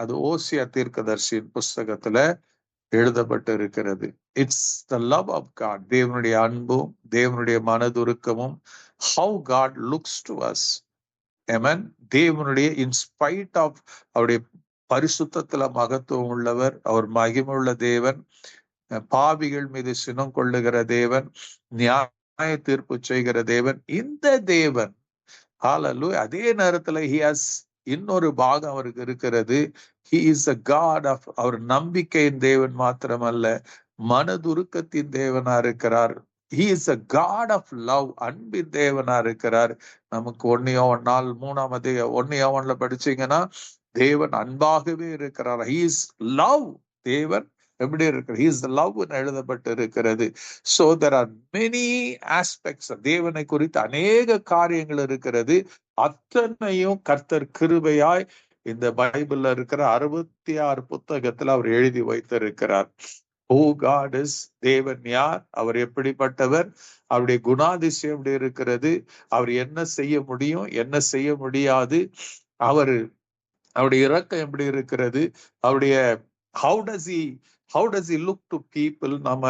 அது ஓசியா தீர்க்கதரிசியின் புஸ்தகத்துல எழுதப்பட்டு இருக்கிறது. It's the love of God. தேவனுடைய அன்பும் தேவனுடைய மனதுருக்கமும், how God looks to us. ஆமென். தேவனுடைய இன்ஸ்பைட் ஆஃப் அவருடைய பரிசுத்தத்துல மகத்துவம் உள்ளவர், அவர் மகிமுள்ள தேவன், பாவிகள் மீது சினம் கொள்ளுகிற தேவன், நியாய தீர்ப்பு செய்கிற தேவன். இந்த தேவன் ஹalleluya, அதே நேரத்துல he has இன்னொரு பாகம் அவருக்கு இருக்கிறது. he is a god of, அவர் நம்பிக்கையின் தேவன் மாத்திரமல்ல, மனதுருக்கத்தின் தேவனா இருக்கிறார். he is a god of love, அன்பின் தேவனா இருக்கிறார். நமக்கு 1 யோவான் 4:3 1 யோவான்ல படிச்சீங்கன்னா தேவன் அன்பாகவே இருக்கிறார். he is love. தேவன் எப்படி இருக்கிறார்? he is the love எழுதப்பட்டு இருக்கிறது. so there are many aspects. தேவனை குறித்து அநேக காரியங்கள் இருக்கிறது. அத்தனையும் கர்த்தர் கிருபையாய் இந்த பைபிள்ல இருக்கிற 66 புத்தகத்துல அவர் எழுதி வைத்திருக்கிறார். Who God is, தேவன் யார், அவர் எப்படிப்பட்டவர், அவருடைய குணாதிசயம் எப்படி இருக்கிறது, அவர் என்ன செய்ய முடியும், என்ன செய்ய முடியாது, அவருடைய இரக்கம் எப்படி இருக்கிறது, அவருடைய how does he look to people, நம்ம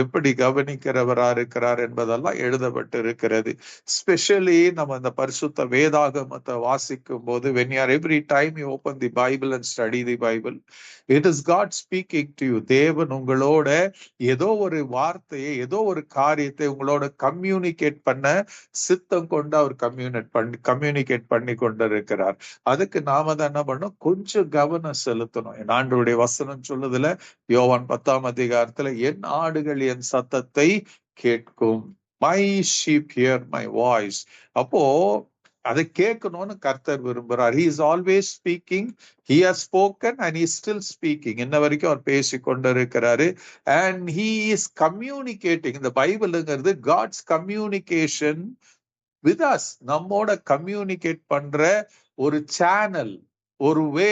எப்படி கவனிக்கிறவரா இருக்கிறார் என்பதெல்லாம் எழுதப்பட்டு இருக்கிறது. ஸ்பெஷலி நம்ம இந்த பரிசுத்த வேதாகமத்தை வாசிக்கும் போது, when you are every time you open the Bible and study the Bible, it is God speaking to you. தேவன் உங்களோட ஏதோ ஒரு வார்த்தையை, ஏதோ ஒரு காரியத்தை உங்களோட கம்யூனிகேட் பண்ண சித்தம் கொண்டு அவர் கம்யூனிகேட் பண்ணி கொண்டிருக்கிறார். அதுக்கு நாம தான் என்ன பண்ணணும்? கொஞ்சம் கவனம் செலுத்தணும். என் ஆண்டவருடைய வசனம் சொல்லுதுல, யோவான் 10:00 என் ஆடுகள் என் சத்தத்தை கேட்கும். my sheep hear my voice. அப்போ அதை கேட்கணும்னு கர்த்தர் விரும்புறார். he is always speaking. he has spoken and he is still speaking. இன்ன வரைக்கும் அவர் பேசி கொண்டிருக்கிறாரு. and he is communicating. இந்த பைபிள்ங்கிறது God's communication with us. நம்மோட கம்யூனிகேட் பண்ற ஒரு சேனல், ஒரு வே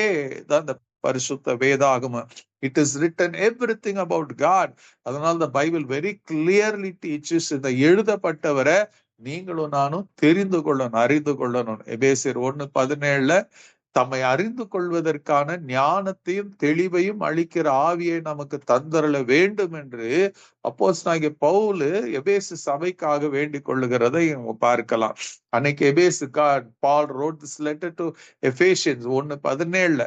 தான் இந்த பரிசுத்த வேதாகமம். It is written everything about God. அதனால the Bible very clearly teaches, இந்த எழுதப்பட்டவரை நீங்களும் நானும் தெரிந்து கொள்ளணும், அறிந்து கொள்ளணும். எபேசியர் 1:17 தம்மை அறிந்து கொள்வதற்கான ஞானத்தையும் தெளிவையும் அளிக்கிற ஆவியை நமக்கு தந்தரல வேண்டும் என்று அப்போஸ்தலனாகிய பவுல் எபேசு சபைக்காக வேண்டிக் கொள்ளுகிறதை பார்க்கலாம். அன்னைக்கு Paul wrote this letter to Ephesians 1:17.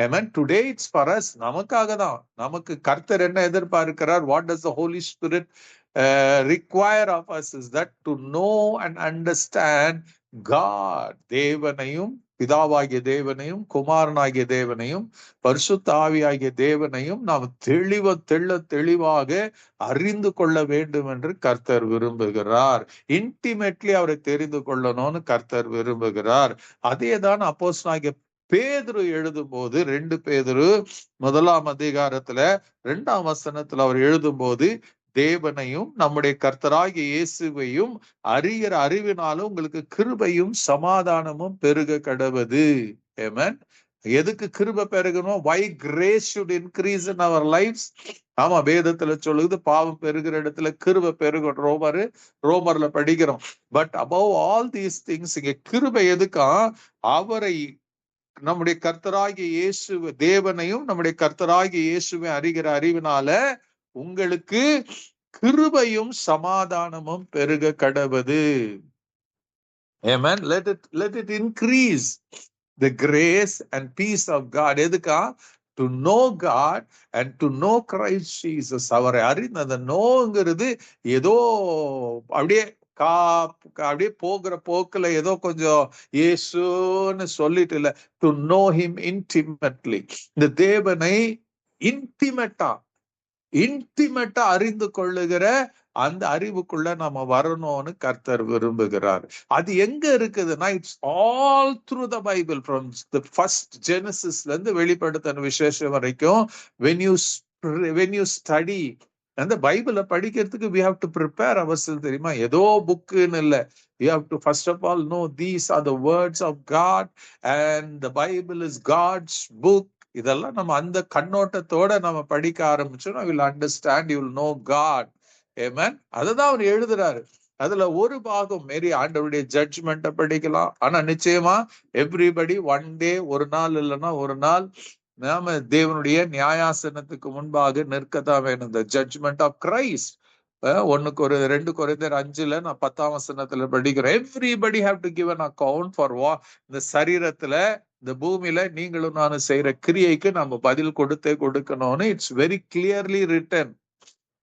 Amen. Today it's for us. நமக்காக தான். நமக்கு கர்த்தர் என்ன எதிர்பார்க்கிறார்? What does the Holy Spirit require of us is that to know and understand God. தேவனையும், பிதாவாகிய தேவனையும், குமாரனாகிய தேவனையும், பரிசுத்த ஆவியாகிய தேவனையும் நாம் தெளிவாக அறிந்து கொள்ள வேண்டும் என்று கர்த்தர் விரும்புகிறார். இன்டிமேட்லி அவரை தெரிந்து கொள்ளணும்னு கர்த்தர் விரும்புகிறார். அதேதான் அப்போஸ்தலனாகிய பேதுரு எழுதும் போது, 2 பேதுரு 1:2 அவர் எழுதும் போது, தேவனையும் நம்முடைய கர்த்தராகிய இயேசுவையும் அறிகிற அறிவினாலும் உங்களுக்கு கிருபையும் சமாதானமும் பெருக கடவது. ஆமென். எதுக்கு கிருபை பெருகணும்? why grace should increase in our lives. ஆமா, வேதத்துல சொல்லுது பாவம் பெருகிற இடத்துல கிருபை பெருகும். ரோமர்ல படிக்கிறோம். But above all these things, இங்க கிருபை எதுக்கா? அவரை, நம்முடைய கர்த்தராகிய இயேசு, தேவனையும் நம்முடைய கர்த்தராகிய இயேசுவை அறிகிற அறிவினால உங்களுக்கு கிருபையும் சமாதானமும் பெருக கடவது. Amen. Let it increase the grace and peace of God. எதுக்கா? to know God and to know Christ Jesus. அவரை அறிந்த அந்த நோங்கிறது ஏதோ அப்படியே போகிற போக்குல ஏதோ கொஞ்சம் இயேசுன்னு சொல்லிட்டு இல்ல. to know him intimately. இந்த தேவனை இன்டிமேட்டா அறிந்து கொள்ளுகிற அந்த அறிவுக்குள்ள நம்ம வரணும்னு கர்த்தர் விரும்புகிறார். அது எங்க இருக்குதுன்னா, it's all through the Bible, from the first ஜெனசிஸ்ல இருந்து வெளிப்படுத்தின விசேஷம் வரைக்கும். when you study அந்த பைபிளை படிக்கிறதுக்கு we have to prepare ourselves. தெரியுமா? ஏதோ புக்குன்னு இல்ல. you have to first of all know these are the words of God and the Bible is God's book. இதெல்லாம் நம்ம அந்த கண்ணோட்டத்தோட நம்ம படிக்க ஆரம்பிச்சோம். I will understand, you will know God. Amen. அதுதான் அவர் எழுதுறாரு. அதுல ஒரு பாகம் மேரி ஆண்டவருடைய ஜட்ஜ்மெண்ட்டை படிக்கலாம். ஆனா நிச்சயமா எவ்ரிபடி ஒன் டே, ஒரு நாள் இல்லைன்னா ஒரு நாள் நாம தேவனுடைய நியாயாசனத்துக்கு முன்பாக நிற்கத்தான் வேணும். த ஜட்ஜ்மெண்ட் ஆஃப் கிரைஸ்ட். 2 கொரிந்தியர் 5 நான் 10ஆம் வசனத்துல படிக்கிறேன். Everybody have to give an account for இந்த சரீரத்துல, இந்த பூமியில நீங்களும் நானும் செய்யற கிரியைக்கு நம்ம பதில் கொடுக்கணும்னு it's very clearly written.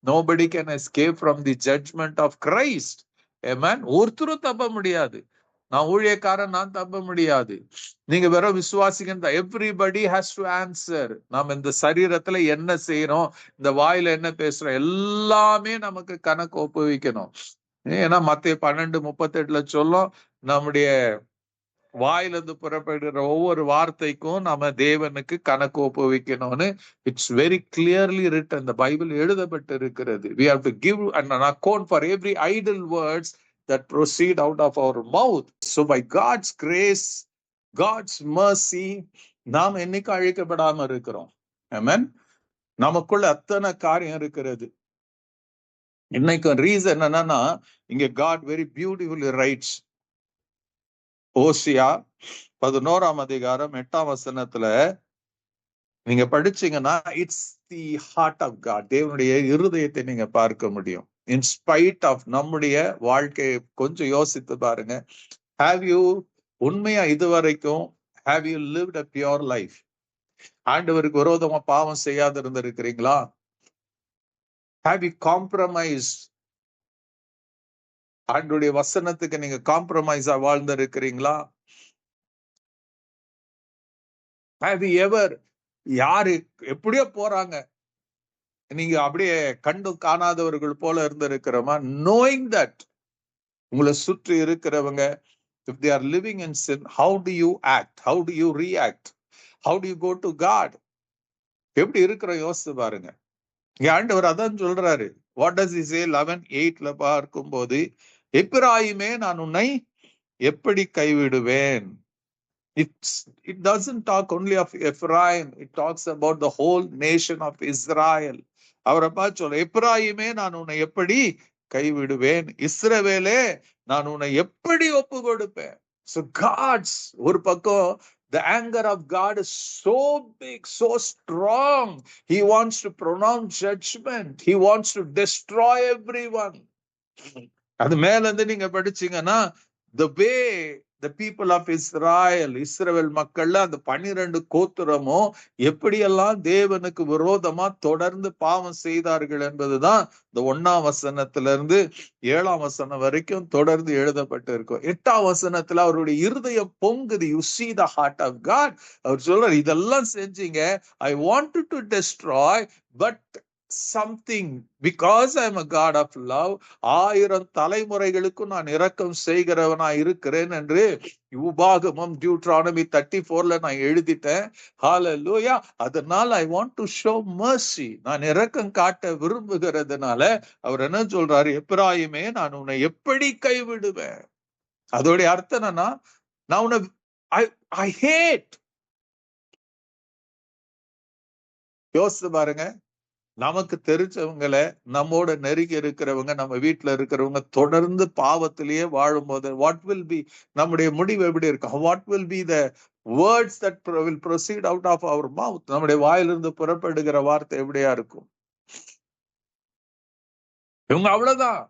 Nobody can escape from the judgment of Christ. Amen. ஒருத்தரும் தப்ப முடியாது. நான் ஊழியக்காரன், நான் தப்ப முடியாது. நீங்க வெறும் விசுவாசிங்க. Everybody has to answer. நாம இந்த சரீரத்துல என்ன செய்யறோம், இந்த வாயில என்ன பேசுறோம், எல்லாமே நமக்கு கணக்கு ஒப்புவிக்கணும். ஏன்னா மத்தேயு 12:38 சொல்லும், நம்முடைய வாயிலிருந்து புறப்படுகிற ஒவ்வொரு வார்த்தைக்கும் நாம தேவனுக்கு கணக்கு ஒப்புவிக்கணும்னு இட்ஸ் வெரி கிளியர்லி ரிட்டன். இந்த பைபிள் எழுதப்பட்டு இருக்கிறது. We have to give an account for every idle words that proceed out of our mouth. So by God's grace, God's mercy, நாம் என்னைக்கு அழிக்கப்படாம இருக்கிறோம். ஆமென். நமக்குள்ள அத்தனை காரியம் இருக்கிறது. இன்னைக்கு ரீசன் என்னன்னா, இங்க God very beautifully writes. ஓசியா 11ஆம் அதிகாரம் 8ஆம் வசனத்துல நீங்க படிச்சீங்கன்னா, it's the heart of God. தேவனுடைய இருதயத்தை நீங்க பார்க்க முடியும். இன் ஸ்பைட் ஆஃப் நம்முடைய வாழ்க்கையை கொஞ்சம் யோசித்து பாருங்க. ஹேவ் யூ உண்மையா இதுவரைக்கும் have you lived a pure life? ஆண்டவருக்கு விரோதமா பாவம் செய்யாத இருந்திருக்கிறீங்களா? Have you compromise? ஆண்டவருடைய வசனத்துக்கு நீங்க காம்ப்ரமைஸா வாழ்ந்து இருக்கிறீங்களா? Have you ever, யாரு எப்படியோ போறாங்க, நீங்க அப்படியே கண்டு காணாதவர்கள் போல இருந்திருக்கிறோமா? knowing that உங்களை சுற்றி இருக்கிறவங்க, if they are living in sin, how do you act? How do you react? How do you go to God? எப்படி இருக்கிற யோசிச்சு பாருங்க. ஆண்டவர் அதான் சொல்றாரு. What does he say? 11:8 பார்க்கும்போது, எப்பிராயிமே நான் உன்னை எப்படி கைவிடுவேன்? It doesn't talk only of Ephraim. It talks about the whole nation of Israel. அவரை பார்த்து சொல்ற, எப்பிராயிமே நான் உன்னை எப்படி கைவிடுவேன், இஸ்ரவேலே நான் உன்னை எப்படி ஒப்பு கொடுப்பேன். So God's ஒரு பக்கம், the anger of God is so big, so strong. He wants to pronounce judgment. He wants to destroy everyone. அது மேல இருந்து நீங்க படிச்சீங்கன்னா, the way the people of Israel, இஸ்ரவேல் மக்கள்ல அந்த 12 கோத்திரமும் எப்படியெல்லாம் தேவனுக்கு விரோதமா தொடர்ந்து பாவம் செய்தார்கள் என்பதுதான் இந்த 1ஆம் வசனத்திலிருந்து 7ஆம் வசனம் வரைக்கும் தொடர்ந்து எழுதப்பட்டு இருக்கும். 8ஆம் வசனத்துல அவருடைய இருதயம் பொங்குது. You see the heart of God. அவர் சொல்றார், இதெல்லாம் செஞ்சீங்க, I wanted to destroy, but something, because I am a God of love, 1000 தலைமுறைகளுக்கும் நான் இரக்கம் செய்கிறவனா இருக்கிறேன் என்று உபாகமம் டியூட்ரானமி 34 நான் எழுதிட்டேன். ஹalleluya. அதனால I want to show mercy. நான் இரக்கம் காட்ட விரும்புகிறதுனால அவர் என்ன சொல்றாரு, எப்பிராயிமே நான் உன்னை எப்படி கைவிடுவேன். அதோட அர்த்தம் என்னன்னா, நான் உன்னை I hate. யோசிச்சு பாருங்க. நமக்கு தெரிஞ்சவங்களை, நம்மோட நெருங்கி இருக்கிறவங்க, நம்ம வீட்டுல இருக்கிறவங்க தொடர்ந்து பாவத்திலேயே வாழும் போது வாட் வில் பி, நம்முடைய முடிவு எப்படி இருக்கும்? What will be the words that will proceed out of our mouth? நம்முடைய வாயிலிருந்து புறப்படுகிற வார்த்தை எப்படியா இருக்கும்? இவங்க அவ்வளவுதான்,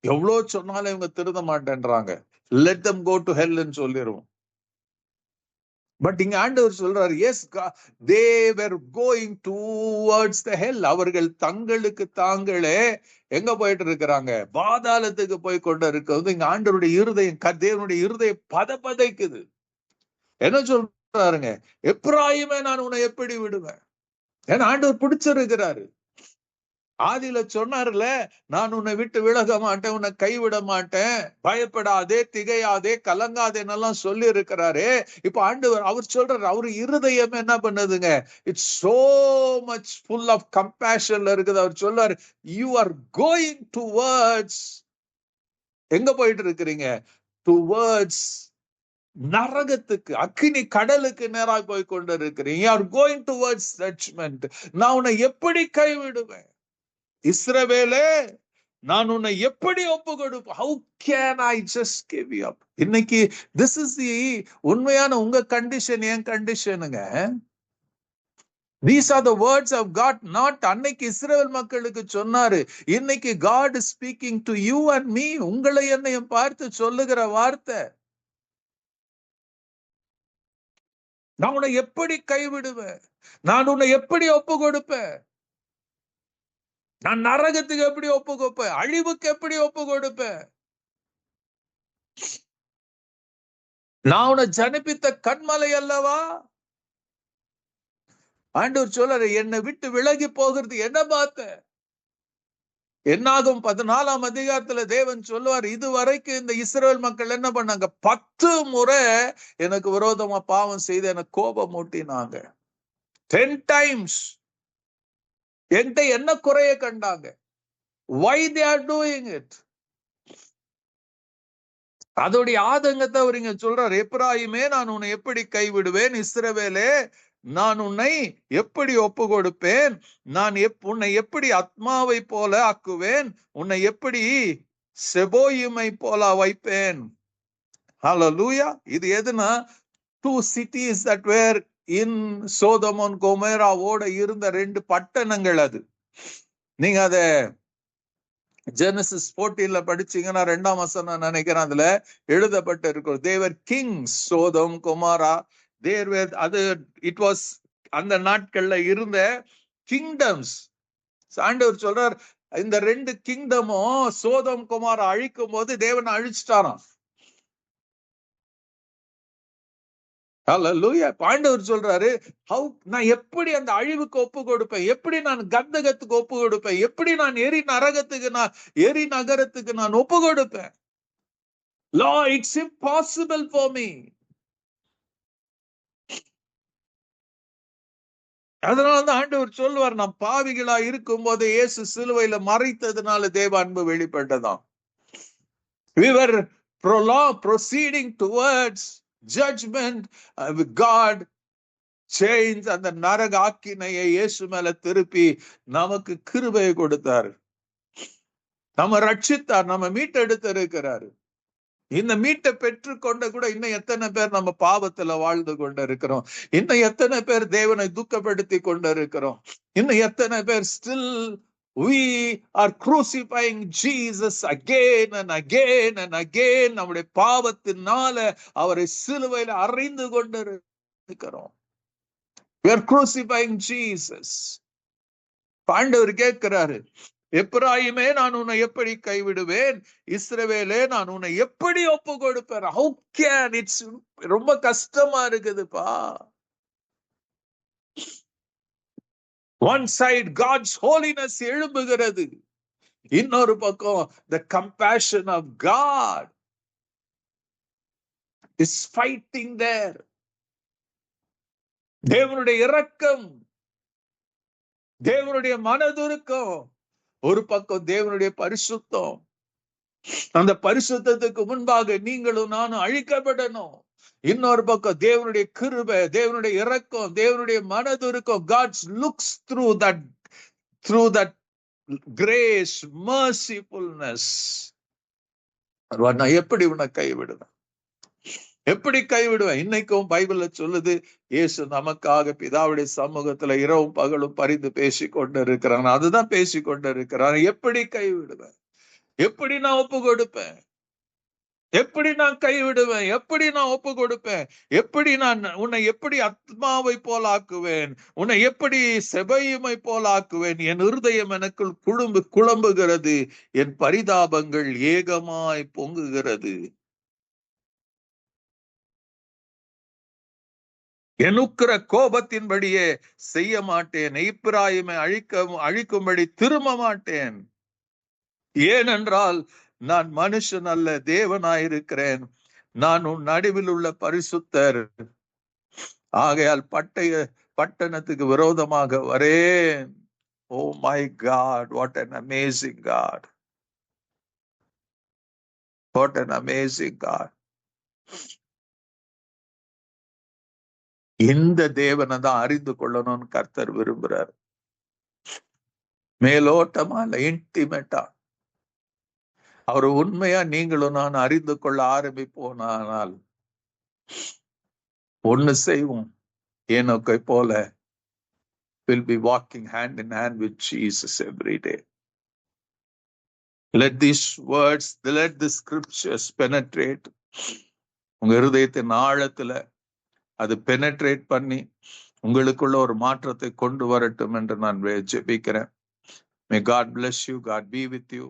எவ்வளவு சொன்னாலும் இவங்க திருந்த மாட்டேன்றாங்க, let them go to hell ன்னு சொல்லிடுவோம். பட் இங்க ஆண்டவர் சொல்றாரு, S, they were going towards the hell. அவர்கள் தங்களுக்கு தாங்களே எங்க போயிட்டு இருக்கிறாங்க? பாதாளத்துக்கு போய் கொண்டு இருக்கிறது. இங்க ஆண்டவருடைய இருதயம், தேவனுடைய இருதயம் பதைக்குது. என்ன சொல்றாருங்க, எப்பிராயிமே நான் உன்னை எப்படி விடுவேன்? ஏன்னா ஆண்டவர் பிடிச்சிருக்கிறாரு. ஆதியில சொன்னார்ல, நான் உன்னை விட்டு விலக மாட்டேன், உன்னை கைவிட மாட்டேன், பயப்படாதே, திகையாதே, கலங்காதேன்னெல்லாம் சொல்லி இருக்கிறாரு. இப்ப ஆண்டவர் அவர் சொல்றாரு, அவரு இருதயம் என்ன பண்ணுதுங்க, it's so much full of கம்பேஷன்ல இருக்குது. அவர் சொல்றாரு, யூ ஆர் கோயிங் டுவர்ட்ஸ், எங்க போயிட்டு இருக்கிறீங்க? டுவர்ட்ஸ் நரகத்துக்கு, அக்கினி கடலுக்கு நேராக போய் கொண்டு இருக்கிறீங்க. You are going towards judgment. நான் உன்னை எப்படி கைவிடுவேன்? இஸ்ரவேலே, நான் உன்னை எப்படி ஒப்பு கொடுப்பேன்? How can I just give you up? இன்னைக்கு this is the உண்மையான உங்க கண்டிஷன், என் கண்டிஷனுங்க. These are the words of God. Not அன்னைக்கு இஸ்ரவேல் மக்களுக்கு சொன்னாரு, இன்னைக்கு God is speaking to you and me. உங்களை என்னையும் பார்த்து சொல்லுகிற வார்த்தை. நான் உன்னை எப்படி கைவிடுவேன்? நான் உன்னை எப்படி ஒப்பு கொடுப்பேன்? நான் நரகத்துக்கு எப்படி ஒப்பு கொடுப்பேன்? அழிவுக்கு எப்படி ஒப்பு கொடுப்பேன்? நான் உன்னை ஜனிப்பித்த கண்மலை அல்லவா? ஆண்டவர் சொல்றாரு, என்னை விட்டு விலகி போகிறது என்ன பார்த்த? என்னாகும் 14ஆம் அதிகாரத்துல தேவன் சொல்லுவார், இதுவரைக்கும் இந்த இஸ்ரவேல் மக்கள் என்ன பண்ணாங்க? 10 முறை எனக்கு விரோதமா பாவம் செய்து எனக்கு கோபம் மூட்டினாங்க. 10 times என்கிட்ட என்ன குறைய கண்டாங்க? Why they are doing it? அதோடைய ஆதங்கத்தை அவர் இங்க சொல்றார். எப்பிராயீமே, நான் உன்னை எப்படி கைவிடுவேன்? இஸ்ரவேலே, நான் உன்னை எப்படி ஒப்பு கொடுப்பேன்? நான் உன்னை எப்படி ஆத்மாவை போல ஆக்குவேன்? உன்னை எப்படி செபோயிமை போல வைப்பேன்? ஹல்லேலூயா. இது எதுனா, 2 cities that were in Sodom and Gomorrah ஓட இருந்த 2 பட்டணங்கள். அது நீங்க அத ஜெனசிஸ் 14 படிச்சீங்கன்னா 2ஆம் வசனம் நினைக்கிறேன், அதுல எழுதப்பட்டு இருக்கும். தேவர் கிங்ஸ் சோதம் கொமாரா. அது இட் வாஸ் அந்த நாட்கள்ல இருந்த கிங்டம்ஸ். ஆண்டவர் சொல்றார், இந்த 2 கிங்டமும் சோதம் குமாரா அழிக்கும் போது தேவன் அழிச்சிட்டாராம். ஹல்லேலூயா. ஆண்டவர் சொல்றாரு, நான் எப்படி அந்த அழிவுக்கு ஒப்பு கொடுப்பேன்? எப்படி நான் கந்தகத்துக்கு ஒப்பு கொடுப்பேன்? எப்படி நான் எரி நகரத்துக்கு நான் ஒப்பு கொடுப்பேன்? Lord, it's impossible for me. அதனாலதான் ஆண்டவர் சொல்லுவார், நாம் பாவிகளா இருக்கும் போது இயேசு சிலுவையில மறைத்ததுனால தேவ அன்பு வெளிப்பட்டதாம். We were proceeding towards judgment. God changed அந்த நரக ஆக்கினையை இயேசு மேல திருப்பி நமக்கு கிருபையை கொடுத்தார். நம்ம ரட்சித்தார், நம்ம மீட்டெடுத்து இருக்கிறாரு. இந்த மீட்டை பெற்று கொண்ட கூட இன்னும் எத்தனை பேர் நம்ம பாவத்துல வாழ்ந்து கொண்டு இருக்கிறோம்? இன்னும் எத்தனை பேர் தேவனை துக்கப்படுத்தி கொண்டு இருக்கிறோம்? இன்னும் எத்தனை பேர் still we are crucifying Jesus again and again and again. நம்முடைய பாவத்தினால அவரை சிலுவையில அறைந்து கொண்டு இருக்கிறோம். We are crucifying Jesus. ஆண்டவர் கேட்கிறாரு, எப்பிராயீமே, நான் உன்னை எப்படி கைவிடுவேன்? இஸ்ரவேலே, நான் உன்னை எப்படி ஒப்பு கொடுப்பேன்? How can? It's ரொம்ப கஷ்டமா இருக்குதுப்பா. One side God's holiness எழும்புகிறது, இன்னொரு பக்கம் the compassion of God is fighting there. தேவனுடைய இரக்கம், தேவனுடைய மனதுருக்கம், ஒரு பக்கம் தேவனுடைய பரிசுத்தம். அந்த பரிசுத்தத்துக்கு முன்பாக நீங்களும் நானும் அழிக்கப்படணும். இன்னொரு பக்கம் தேவனுடைய கிருபை, தேவனுடைய இரக்கம், தேவனுடைய மனதுருக்கம். God looks through that grace, mercifulness. நான் எப்படி உன்னை கைவிடுவேன்? எப்படி கைவிடுவேன்? இன்னைக்கும் பைபிள்ல சொல்லுது, இயேசு நமக்காக பிதாவுடைய சமூகத்துல இரவும் பகலும் பரிந்து பேசி கொண்டு இருக்கிறான். அதுதான் பேசி கொண்டு இருக்கிறான். எப்படி கைவிடுவேன்? எப்படி நான் ஒப்பு கொடுப்பேன்? எப்படி நான் கைவிடுவேன்? எப்படி நான் ஒப்பு கொடுப்பேன்? எப்படி நான் உன்னை எப்படி ஆத்மாவை போல ஆக்குவேன்? உன்னை எப்படி செபையுமை போல ஆக்குவேன்? என் இருதயம் எனக்குள் குழம்புகிறது, என் பரிதாபங்கள் ஏகமாய் பொங்குகிறது. எனுக்கிற கோபத்தின்படியே செய்ய மாட்டேன். எப்பிராயீமை அழிக்கும்படி திரும்ப மாட்டேன். ஏனென்றால் நான் மனுஷன் அல்ல, தேவனாயிருக்கிறேன். நான் உன் நடுவில் உள்ள பரிசுத்தர். ஆகையால் பட்டணத்துக்கு விரோதமாக வரேன். Oh my God, what an amazing God. What an amazing God. இந்த தேவனை தான் அறிந்து கொள்ளணும்னு கர்த்தர் விரும்புறார். மேலோட்டமா இல்ல, இன்டிமேட்டா. அவர் உண்மையா நீங்களும் நான் அறிந்து கொள்ள ஆரம்பிப்போனால் ஒண்ணு செய்வோம். ஏனோக்கை போல will be walking hand in hand with Jesus every day. Let these words, let the scriptures penetrate. உங்க இருதயத்தின் ஆழத்துல அது பெனட்ரேட் பண்ணி உங்களுக்குள்ள ஒரு மாற்றத்தை கொண்டு வரட்டும் என்று நான் ஜெபிக்கிறேன். May God bless you. God be with you.